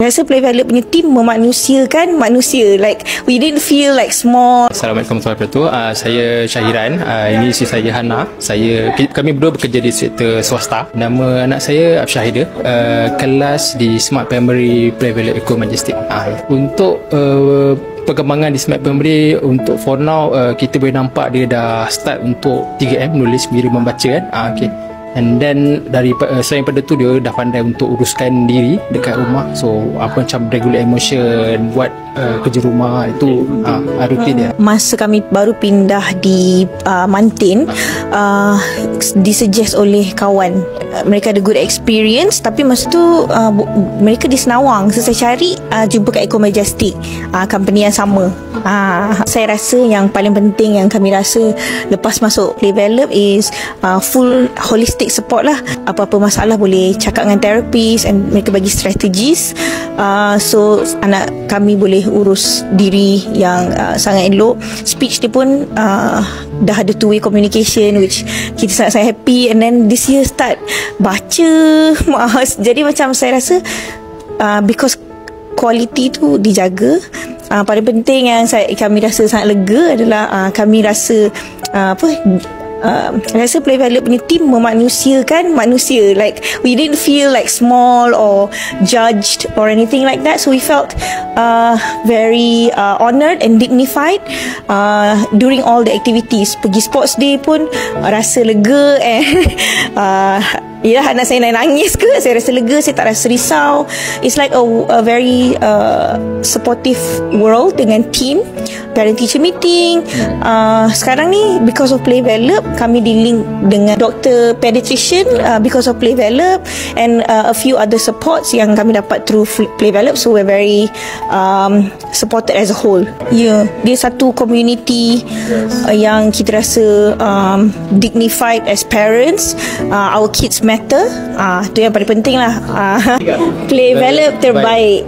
Rasa Play Violet punya team memanusiakan manusia. Like we didn't feel like small. Assalamualaikum warahmatullahi wabarakatuh. Saya Syahiran. Ini isteri saya Hana. Kami berdua bekerja di sektor swasta. Nama anak saya Absyahida. Kelas di Smart Primary Play Violet Eco Majestic. Untuk perkembangan di Smart Primary, untuk for now kita boleh nampak dia dah start untuk 3M, menulis, mengira, membaca kan. Okay. And then selain pada tu dia dah pandai untuk uruskan diri dekat rumah. So apa macam regular emotion, buat kerja rumah itu rutin dia. Masa kami baru pindah di Mantin, disuggest oleh kawan, mereka ada good experience, tapi masa tu mereka di Senawang. So saya cari jumpa kat Eco Majestic, company yang sama. Saya rasa yang paling penting yang kami rasa lepas masuk Play Violet is full holistic support lah. Apa-apa masalah boleh cakap dengan therapist, and mereka bagi strategies. So anak kami boleh urus diri yang sangat elok. Speech dia pun dah ada two-way communication, which kita sangat-sangat happy. And then this year start baca. Jadi macam saya rasa because quality tu dijaga. Paling penting yang kami rasa sangat lega adalah kami rasa rasa Play Violet punya team memanusiakan manusia. Like we didn't feel like small or judged or anything like that. So we felt very honoured and dignified during all the activities. Pergi sports day pun rasa lega, and yelah, anak saya nangis ke, saya rasa lega, saya tak rasa risau. It's like a very supportive world dengan team. Parent teacher meeting. Sekarang ni because of Play Violet, kami di-link dengan doktor pediatrician because of Play Violet, and a few other supports yang kami dapat through Play Violet. So we're very supported as a whole. Dia satu community yang kita rasa dignified as parents. Our kids matter. Tu yang paling penting lah. Play Violet terbaik.